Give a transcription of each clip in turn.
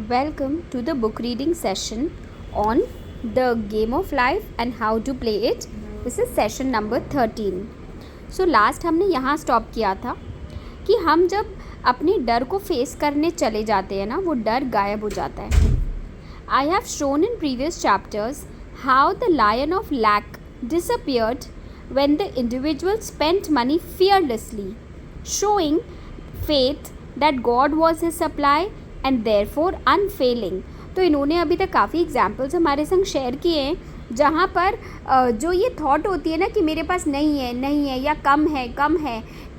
Welcome to the book reading session on the game of life and how to play it. This is session number 13. So last हमने यहाँ stop किया था कि हम जब अपने डर को फेस करने चले जाते हैं ना, वो डर गायब हो जाता है. I have shown in previous chapters how the lion of lack disappeared when the individual spent money fearlessly, showing faith that God was his supply and therefore unfailing. तो इन्होंने अभी तक काफ़ी एग्जाम्पल्स हमारे संग शेयर किए हैं जहाँ पर जो ये थॉट होती है ना कि मेरे पास नहीं है या कम है,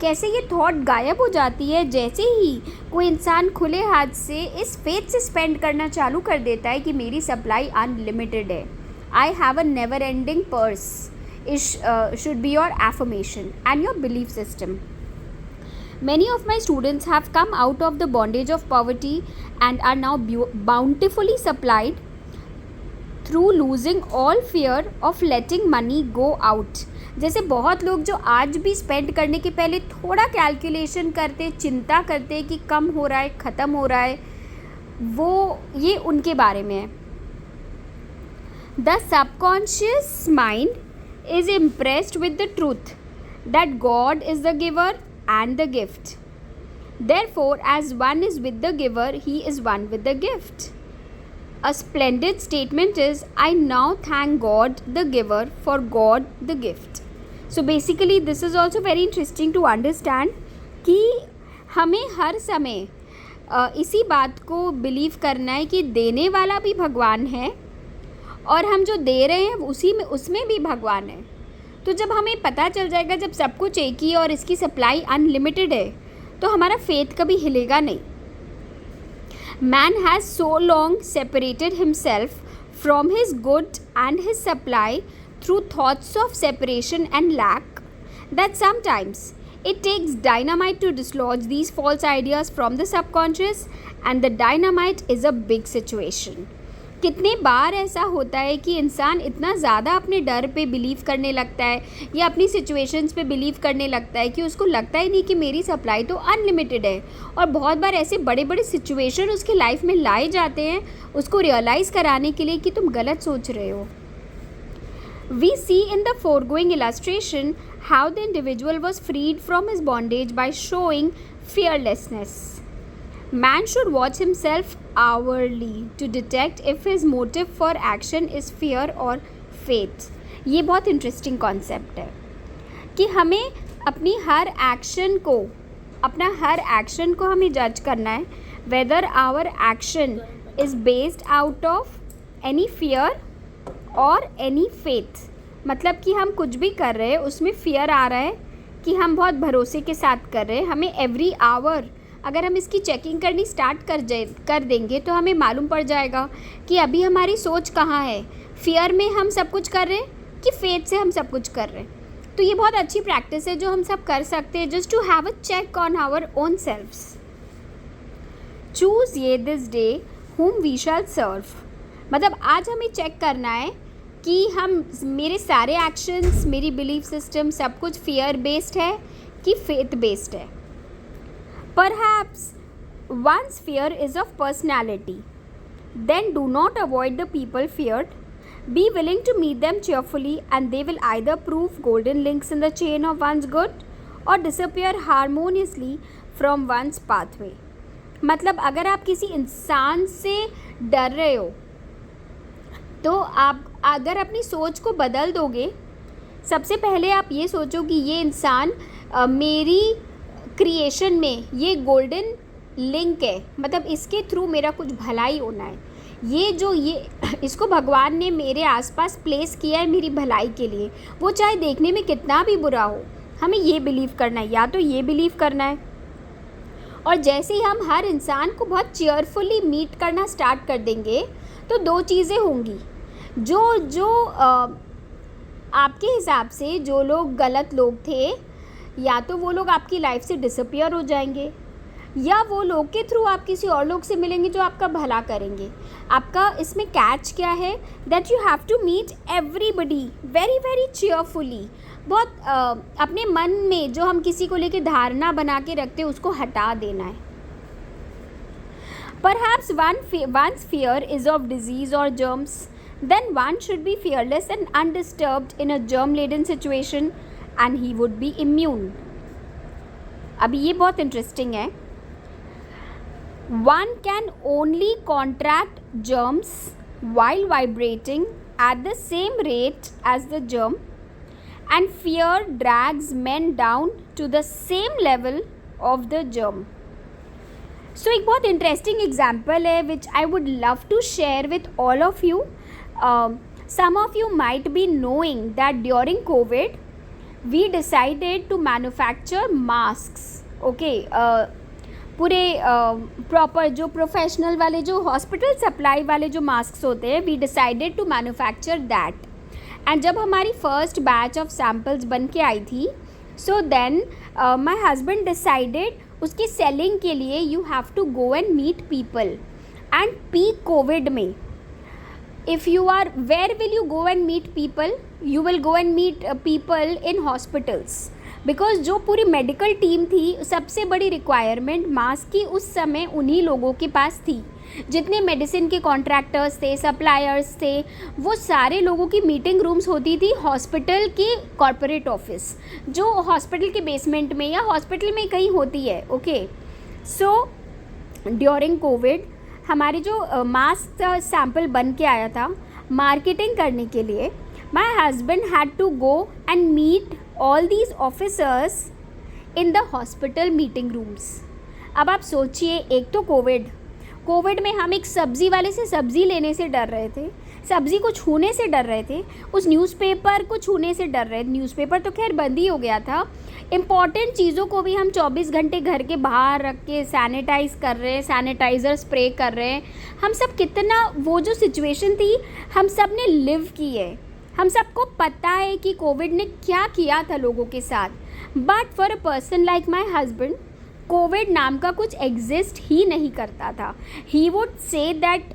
कैसे ये थॉट गायब हो जाती है जैसे ही कोई इंसान खुले हाथ से इस फेथ से स्पेंड करना चालू कर देता है कि मेरी सप्लाई अनलिमिटेड है. I have a never ending purse should be your affirmation and your belief system. Many of my students have come out of the bondage of poverty and are now bountifully supplied through losing all fear of letting money go out. जैसे बहुत लोग जो आज भी spend करने के पहले थोड़ा कैलकुलेशन करते, चिंता करते कि कम हो रहा है, ख़त्म हो रहा है, वो ये उनके बारे में है. The subconscious mind is impressed with the truth that God is the giver and the gift. Therefore, as one is with the giver, he is one with the gift. A splendid statement is, I now thank God the giver for God the gift. So basically this is also very interesting to understand कि हमें हर समय इसी बात को believe करना है कि देने वाला भी भगवान है और हम जो दे रहे हैं उसमें भी भगवान है. तो जब हमें पता चल जाएगा, जब सब कुछ एक ही और इसकी सप्लाई अनलिमिटेड है, तो हमारा फेथ कभी हिलेगा नहीं. Man has so long separated himself from his good and his supply through thoughts of separation and lack that sometimes it takes dynamite to dislodge these false ideas from the subconscious, and the dynamite is a big situation. कितने बार ऐसा होता है कि इंसान इतना ज़्यादा अपने डर पे बिलीव करने लगता है या अपनी सिचुएशंस पे बिलीव करने लगता है कि उसको लगता ही नहीं कि मेरी सप्लाई तो अनलिमिटेड है. और बहुत बार ऐसे बड़े बड़े सिचुएशन उसके लाइफ में लाए जाते हैं उसको रियलाइज़ कराने के लिए कि तुम गलत सोच रहे हो. We see in the foregoing illustration how the individual was freed from his bondage by showing fearlessness. Man should watch himself hourly to detect if his motive for action is fear or faith. ये बहुत interesting concept है कि हमें अपनी हर action को हमें जज करना है whether our action is based out of any fear और एनी फेथ. मतलब कि हम कुछ भी कर रहे हैं उसमें फियर आ रहा है कि हम बहुत भरोसे के साथ कर रहे हैं. हमें एवरी आवर अगर हम इसकी चेकिंग करनी स्टार्ट कर देंगे तो हमें मालूम पड़ जाएगा कि अभी हमारी सोच कहाँ है. फियर में हम सब कुछ कर रहे हैं कि फेथ से हम सब कुछ कर रहे हैं. तो ये बहुत अच्छी प्रैक्टिस है जो हम सब कर सकते हैं just to have a check on our own selves. Choose ye this day whom we shall serve. मतलब आज हमें चेक करना है कि मेरे सारे एक्शंस, मेरी बिलीफ सिस्टम सब कुछ फियर बेस्ड है कि फेथ बेस्ड है. Perhaps one's fear is of personality. Then do not avoid the people feared. Be willing to meet them cheerfully and they will either prove golden links in the chain of one's good or disappear harmoniously from one's pathway. मतलब अगर आप किसी इंसान से डर रहे हो तो आप अगर अपनी सोच को बदल दोगे, सबसे पहले आप ये सोचो कि ये इंसान मेरी क्रिएशन में ये गोल्डन लिंक है, मतलब इसके थ्रू मेरा कुछ भलाई होना है. ये इसको भगवान ने मेरे आसपास प्लेस किया है मेरी भलाई के लिए, वो चाहे देखने में कितना भी बुरा हो. हमें ये बिलीव करना है, या तो ये बिलीव करना है. और जैसे ही हम हर इंसान को बहुत चीयरफुली मीट करना स्टार्ट कर देंगे तो दो चीज़ें होंगी. जो आपके हिसाब से जो लोग गलत लोग थे, या तो वो लोग आपकी लाइफ से डिसअपियर हो जाएंगे या वो लोग के थ्रू आप किसी और लोग से मिलेंगे जो आपका भला करेंगे. आपका इसमें कैच क्या है, that you have to meet everybody very very cheerfully. बहुत अपने मन में जो हम किसी को लेके धारणा बना के रखते हैं उसको हटा देना है. Perhaps one's fear is of disease or germs, then one should be fearless and undisturbed in a germ-laden situation and he would be immune. अभी ये बहुत इंटरेस्टिंग है. One can only contract germs while vibrating at the same rate as the germ, and fear drags men down to the same level of the germ. So एक बहुत interesting example है which I would love to share with all of you. Some of you might be knowing that during COVID we decided to manufacture masks. Okay, पूरे proper जो professional वाले जो hospital supply वाले जो mask होते हैं, we decided to manufacture that. And जब हमारी फर्स्ट बैच ऑफ सैम्पल्स बन के आई थी, so then my husband decided उसकी सेलिंग के लिए you have to go and meet people. And peak COVID में if you are, where will you go and meet people? You will go and meet people in hospitals, because जो पूरी medical team थी, सबसे बड़ी requirement mask की उस समय उन्हीं लोगों के पास थी. जितने मेडिसिन के कॉन्ट्रैक्टर्स थे, सप्लायर्स थे, वो सारे लोगों की मीटिंग रूम्स होती थी हॉस्पिटल के कॉर्पोरेट ऑफिस, जो हॉस्पिटल के बेसमेंट में या हॉस्पिटल में कहीं होती है. ओके, सो ड्यूरिंग कोविड हमारे जो मास्क सैम्पल बन के आया था मार्केटिंग करने के लिए, my husband had to go and meet all these officers in the hospital meeting rooms. अब आप सोचिए, एक तो कोविड में हम एक सब्ज़ी वाले से सब्ज़ी लेने से डर रहे थे, सब्ज़ी को छूने से डर रहे थे, उस न्यूज़पेपर को छूने से डर रहे थे. न्यूज़पेपर तो खैर बंद ही हो गया था. इम्पॉर्टेंट चीज़ों को भी हम 24 घंटे घर के बाहर रख के सैनिटाइज़ कर रहे हैं, सैनिटाइज़र स्प्रे कर रहे हैं. हम सब कितना, वो जो सिचुएशन थी हम सब ने लिव की है. हम सबको पता है कि कोविड ने क्या किया था लोगों के साथ. But for a person like my husband, Covid नाम का कुछ एग्जिस्ट ही नहीं करता था. ही वुड से दैट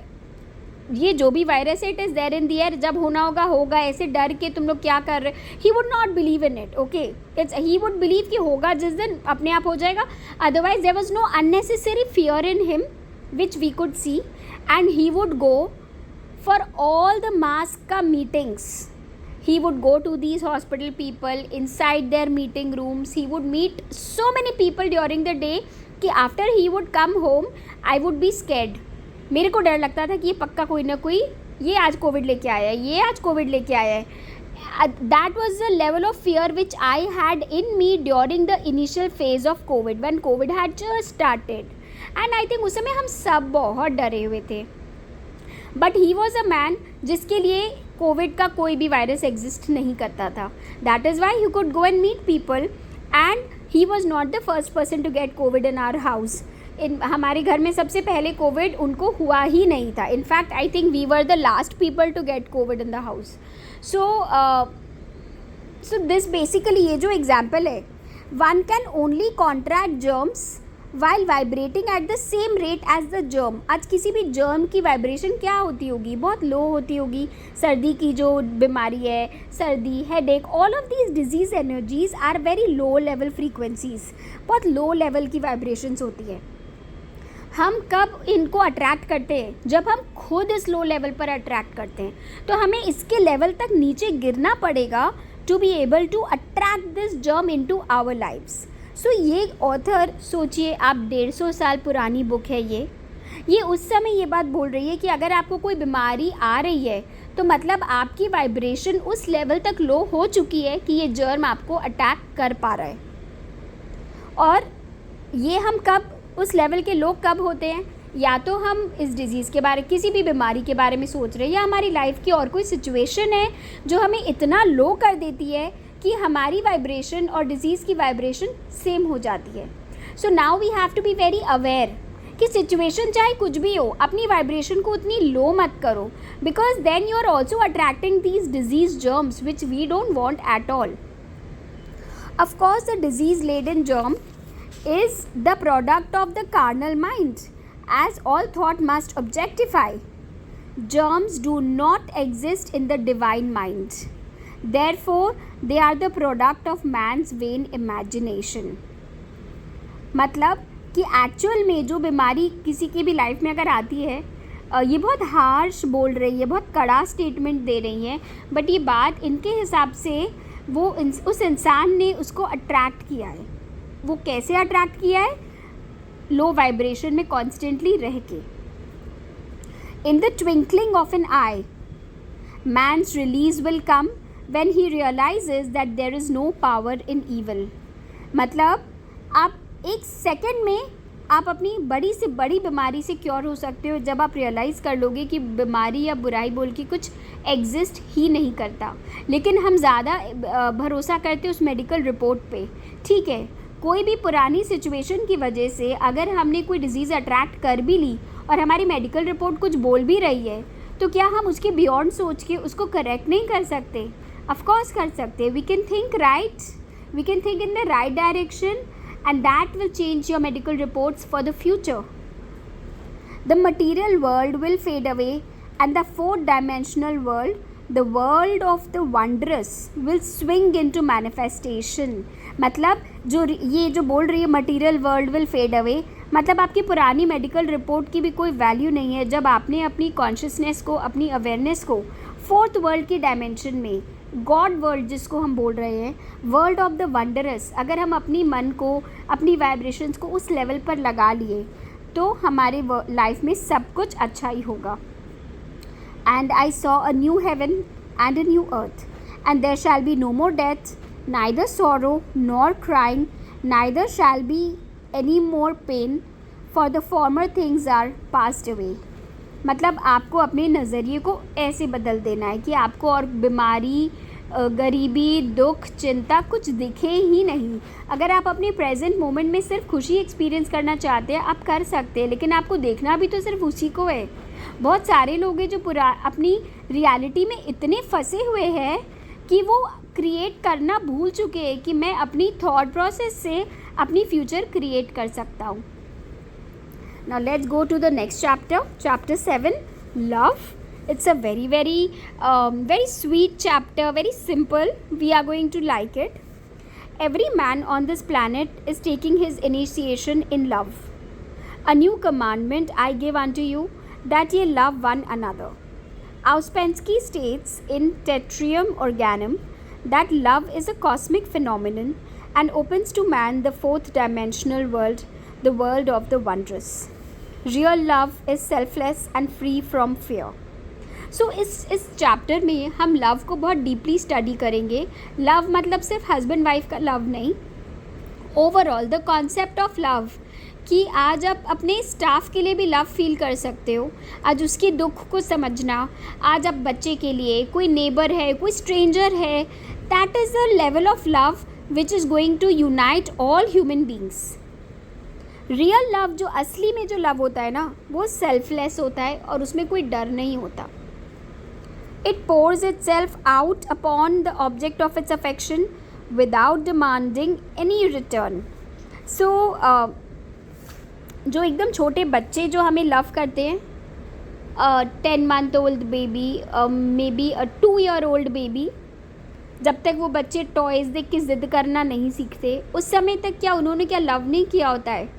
ये जो भी वायरस है it is there in the air, जब होना होगा, ऐसे डर के तुम लोग क्या कर रहे. He would not believe in it. Okay, it's he would believe कि होगा जिस दिन अपने आप हो जाएगा. Otherwise there was no unnecessary fear in him which we could see. And he would go for all the mask का meetings. He would go to these hospital people inside their meeting rooms. He would meet so many people during the day कि after he would come home, I would be scared. मेरे को डर लगता था कि ये पक्का कोई ना कोई ये आज कोविड लेके आया है, ये आज कोविड लेके आया है. That was the level of fear which I had in me during the initial phase of COVID, when COVID had just started. And I think उस समय हम सब बहुत डरे हुए थे. But he was a man जिसके लिए कोविड का कोई भी वायरस एग्जिस्ट नहीं करता था. That is why he could go and meet people. And he was not the first person to get COVID in our house. हमारे घर में सबसे पहले कोविड उनको हुआ ही नहीं था. In fact I think we were the last people to get COVID in the house. So this basically ये जो एग्जाम्पल है, one can only contract germs while vibrating at the same rate as the germ. आज किसी भी germ की vibration क्या होती होगी, बहुत लो होती होगी. सर्दी की जो बीमारी है, सर्दी, headache, all of these disease energies are very low level frequencies. बहुत लो लेवल की वाइब्रेशंस होती है. हम कब इनको अट्रैक्ट करते हैं, जब हम खुद इस लो लेवल पर अट्रैक्ट करते हैं. तो हमें इसके लेवल तक नीचे गिरना पड़ेगा to be able to attract this germ into our lifes. सो ये ऑथर, सोचिए आप, 150 साल पुरानी बुक है ये उस समय ये बात बोल रही है कि अगर आपको कोई बीमारी आ रही है तो मतलब आपकी वाइब्रेशन उस लेवल तक लो हो चुकी है कि ये जर्म आपको अटैक कर पा रहा है. और ये हम कब, उस लेवल के लोग कब होते हैं, या तो हम इस डिज़ीज़ के बारे, किसी भी बीमारी के बारे में सोच रहे हैं, या हमारी लाइफ की और कोई सिचुएशन है जो हमें इतना लो कर देती है कि हमारी वाइब्रेशन और डिज़ीज़ की वाइब्रेशन सेम हो जाती है. So now we have to be very aware कि सिचुएशन चाहे कुछ भी हो, अपनी वाइब्रेशन को उतनी लो मत करो, because then you are also attracting these disease germs which we don't want at all. Of course the disease laden germ is the product of the carnal mind, as all thought must objectify. Germs do not exist in the divine mind. Therefore, they are the product of man's vain imagination. मतलब कि actual में जो बीमारी किसी की भी life में अगर आती है, ये बहुत हार्श बोल रही है, बहुत कड़ा स्टेटमेंट दे रही है, बट ये बात इनके हिसाब से वो उस इंसान ने उसको अट्रैक्ट किया है। वो कैसे अट्रैक्ट किया है? लो वाइब्रेशन में कॉन्स्टेंटली रह के। In the twinkling of an eye man's release will come when he realizes that there is no power in evil। मतलब आप एक सेकंड में आप अपनी बड़ी से बड़ी बीमारी से क्योर हो सकते हो जब आप रियलाइज़ कर लोगे कि बीमारी या बुराई बोल के कुछ एग्जिस्ट ही नहीं करता। लेकिन हम ज़्यादा भरोसा करते उस मेडिकल रिपोर्ट पे। ठीक है, कोई भी पुरानी सिचुएशन की वजह से अगर हमने कोई डिज़ीज़ अट्रैक्ट कर भी ली और हमारी मेडिकल रिपोर्ट कुछ बोल भी रही है, तो क्या हम उसके बियॉन्ड सोच के उसको करेक्ट नहीं कर सकते? ऑफ कोर्स कर सकते। We can think right, we can think in the right direction and that will change your medical reports for the future. The material world will fade away and the fourth dimensional world, the world of the wondrous, will swing into manifestation। मतलब ये जो बोल रही है material world will fade away, मतलब आपकी पुरानी medical report की भी कोई वैल्यू नहीं है जब आपने अपनी कॉन्शियसनेस को, अपनी अवेयरनेस को फोर्थ वर्ल्ड के डायमेंशन में, गॉड वर्ल्ड जिसको हम बोल रहे हैं, वर्ल्ड ऑफ द वंडरस, अगर हम अपनी मन को, अपनी वाइब्रेशंस को उस लेवल पर लगा लिए तो हमारे लाइफ में सब कुछ अच्छा ही होगा। And I saw a new heaven and a new earth and there shall be no more death neither sorrow nor crying neither shall be any more pain for the former things are passed away. मतलब आपको अपने नज़रिए को ऐसे बदल देना है कि आपको और बीमारी, गरीबी, दुख, चिंता कुछ दिखे ही नहीं। अगर आप अपने प्रेजेंट मोमेंट में सिर्फ खुशी एक्सपीरियंस करना चाहते हैं, आप कर सकते हैं, लेकिन आपको देखना भी तो सिर्फ उसी को है। बहुत सारे लोग हैं जो अपनी रियलिटी में इतने फंसे हुए हैं कि वो क्रिएट करना भूल चुके हैं कि मैं अपनी थॉट प्रोसेस से अपनी फ्यूचर क्रिएट कर सकता हूँ। Now let's go to the next chapter, chapter 7, love. It's a very sweet chapter, very simple. We are going to like it. Every man on this planet is taking his initiation in love. A new commandment I give unto you, that ye love one another. Ouspensky states in Tetrium Organum that love is a cosmic phenomenon and opens to man the fourth dimensional world, the world of the wondrous. Real love is selfless and free from fear. So इस chapter में हम love को बहुत deeply study करेंगे। Love मतलब सिर्फ husband wife का love नहीं, overall the concept of love, कि आज आप अपने स्टाफ के लिए भी लव फील कर सकते हो, आज उसके दुख को समझना, आज आप बच्चे के लिए, कोई नेबर है, कोई स्ट्रेंजर है, that is the level of love which is going to unite all human beings. Real love, जो असली में जो लव होता है ना, वो सेल्फलेस होता है और उसमें कोई डर नहीं होता। It pours itself out upon the object of its affection without demanding any return. So जो एकदम छोटे बच्चे जो हमें लव करते हैं, 10 month old baby, may be 2 year old baby, जब तक वो बच्चे टॉयज़ देख के ज़िद करना नहीं सीखते, उस समय तक क्या उन्होंने क्या लव नहीं किया होता है?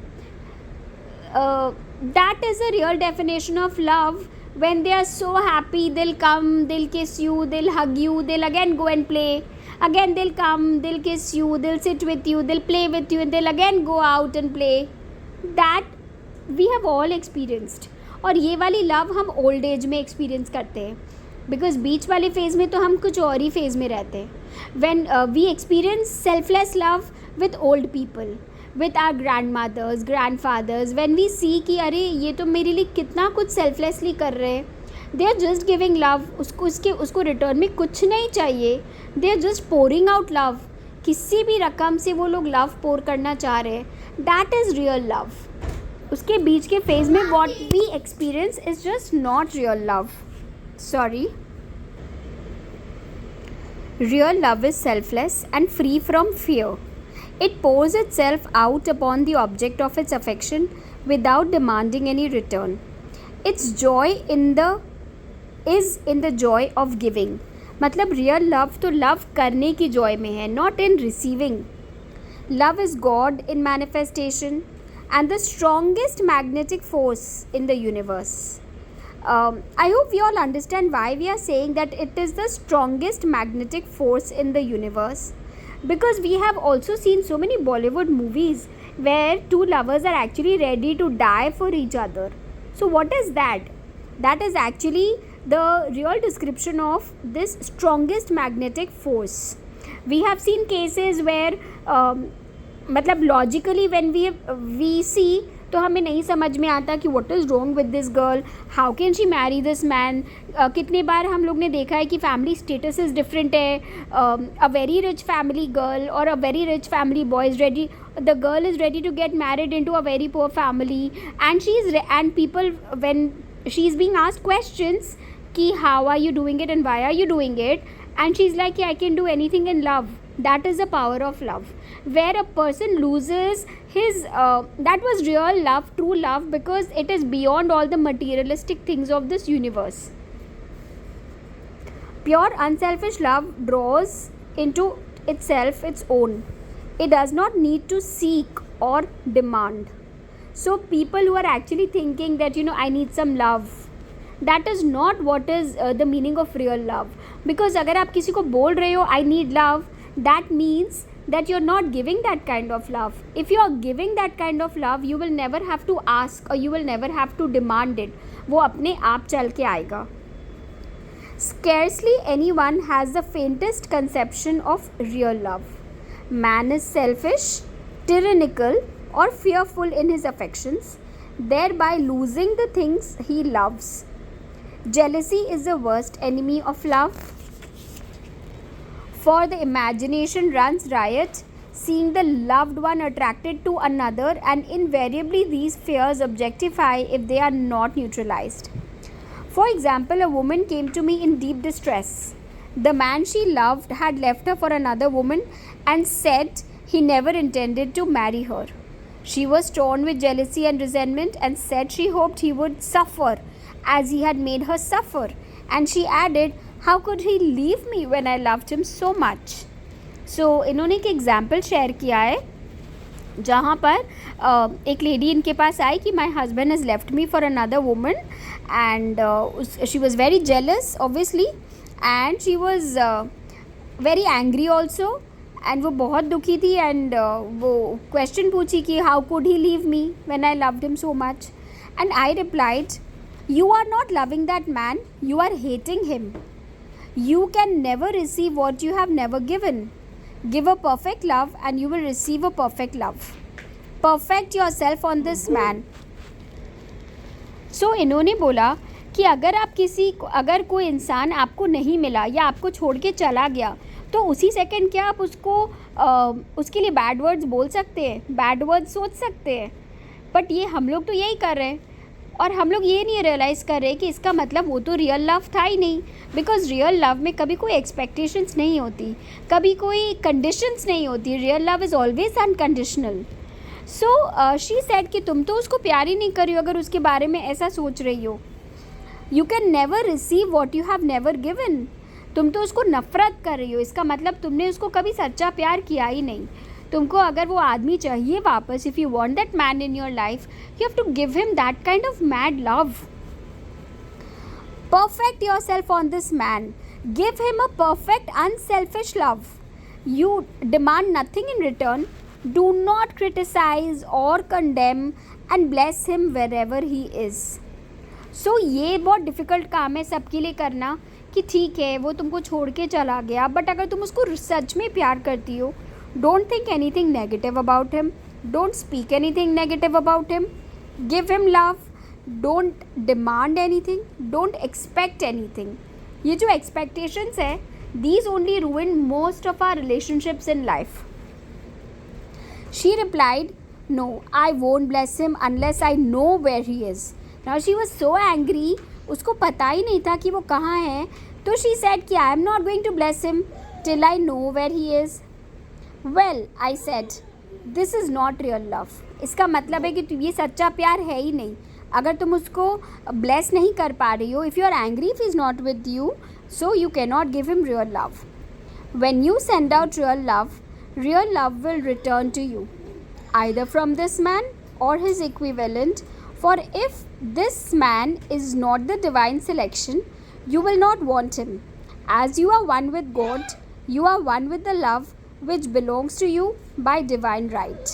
That is a real definition of love. When they are so happy, they'll come, they'll kiss you, they'll hug you, they'll again go and play. Again they'll come, they'll kiss you, they'll sit with you, they'll play with you, and they'll again go out and play. That we have all experienced. और ये वाली love हम old age में experience करते हैं, because बीच वाले phase में तो हम कुछ और ही फेज़ में रहते हैं। When we experience selfless love with old people, with our grandmothers, grandfathers, when we see कि अरे ये तो मेरे लिए कितना कुछ सेल्फलेसली कर रहे हैं, they are just giving love, उसको रिटर्न में कुछ नहीं चाहिए, they are just pouring out love, किसी भी रकम से वो लोग लव पोर करना चाह रहे हैं, दैट इज़ रियल लव। उसके बीच के फेज़ में what we experience is just not real love, sorry. Real love is selfless and free from fear. It pours itself out upon the object of its affection without demanding any return. Its joy is in the joy of giving. मतलब real love तो love करने की Joy में है, not in receiving. Love is God in manifestation. and the strongest magnetic force in the universe. I hope we all understand why we are saying that it is the strongest magnetic force in the universe. Because we have also seen so many Bollywood movies where two lovers are actually ready to die for each other. So, what is that? That is actually the real description of this strongest magnetic force. We have seen cases where मतलब logically when we सी तो हमें नहीं समझ में आता कि what is wrong with this girl, how can she Mary this man. कितने बार हम लोग ने देखा है कि फैमिली स्टेटस इज़ डिफरेंट है. A very rich family girl और a very rich family boy is ready, the girl is ready to get married into a very poor family and people when she is being asked questions कि how are you doing it and why are you doing it, and she's like, I can do anything in love. That is the power of love, where a person loses his that was real love, true love, because it is beyond all the materialistic things of this universe. Pure unselfish love draws into itself its own. It does not need to seek or demand. So people who are actually thinking that I need some love, that is not what is the meaning of real love. Because अगर आप किसी को बोल रहे हो I need love, that means that you're not giving that kind of love. If you are giving that kind of love, you will never have to ask or you will never have to demand it. वो अपने आप चल के आएगा. Scarcely anyone has the faintest conception of real love. Man is selfish, tyrannical, or fearful in his affections, thereby losing the things he loves. Jealousy is the worst enemy of love. For the imagination runs riot, seeing the loved one attracted to another, and invariably these fears objectify if they are not neutralized. For example, a woman came to me in deep distress. The man she loved had left her for another woman and said he never intended to marry her. She was torn with jealousy and resentment and said she hoped he would suffer as he had made her suffer. And she added, how could he leave me when I loved him so much? So इन्होंने एक example share किया है जहाँ पर एक lady इनके पास आई कि my husband has left me for another woman and she was very jealous obviously and she was very angry also and वो बहुत दुखी थी एंड वो क्वेश्चन पूछी कि how could he leave me when I loved him so much and I replied, you are not loving that man, you are hating him. You can never receive what you have never given. Give a perfect love and you will receive a perfect love. Perfect yourself on this man. So इन्होंने बोला कि अगर कोई इंसान आपको नहीं मिला या आपको छोड़ के चला गया तो उसी सेकंड क्या आप उसके लिए बैड वर्ड्स बोल सकते हैं, बैड वर्ड्स सोच सकते हैं. बट ये हम लोग तो यही कर रहे हैं और हम लोग ये नहीं रियलाइज़ कर रहे कि इसका मतलब वो तो रियल लव था ही नहीं. बिकॉज रियल लव में कभी कोई एक्सपेक्टेशंस नहीं होती, कभी कोई कंडीशंस नहीं होती. Real love is always unconditional. So she said कि तुम तो उसको प्यार ही नहीं कर रही हो अगर उसके बारे में ऐसा सोच रही हो. You can never receive what you have never given. तुम तो उसको नफ़रत कर रही हो, इसका मतलब तुमने उसको कभी सच्चा प्यार किया ही नहीं. तुमको अगर वो आदमी चाहिए वापस, if you want that man in your life, you have to give him that kind of mad love. Perfect yourself on this man. Give him a perfect unselfish love. You demand nothing in return. Do not criticize or condemn and bless him wherever he is. So ये बहुत difficult काम है सबके लिए करना कि ठीक है वो तुमको छोड़ के चला गया, बट अगर तुम उसको सच में प्यार करती हो, don't think anything negative about him. Don't speak anything negative about him. Give him love. Don't demand anything. Don't expect anything. ये जो expectations है, these only ruin most of our relationships in life. She replied, no, I won't bless him unless I know where he is. Now she was so angry. उसको पता ही नहीं था कि वो कहाँ है. तो she said कि I am not going to bless him till I know where he is. Well, I said, this is not real love. इसका मतलब है कि ये सच्चा प्यार है ही नहीं. अगर तुम उसको ब्लेस नहीं कर पा रही हो, if you are angry if he is not with you, so you cannot give him real love. When you send out real love will return to you, either from this man or his equivalent. For if this man is not the divine selection, you will not want him. As you are one with God, you are one with the love which belongs to you by divine right.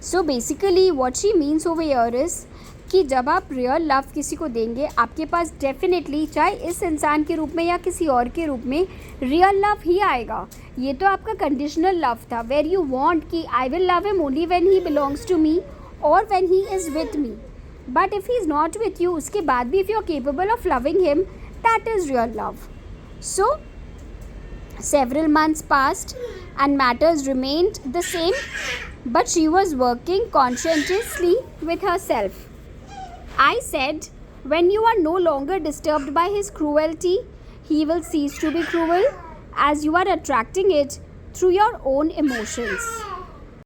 So basically what she means over here is कि जब आप real love किसी को देंगे, आपके पास definitely चाहे इस इंसान के रूप में या किसी और के रूप में रियल लव ही आएगा. ये तो आपका कंडीशनल लव था, वेर यू वांट कि I will love him only when he belongs to me और when he is with me. But if he is not with you, उसके बाद भी if you are capable of loving him, that is real love. So several months passed and matters remained the same, but she was working conscientiously with herself. I said, when you are no longer disturbed by his cruelty, he will cease to be cruel, as you are attracting it through your own emotions.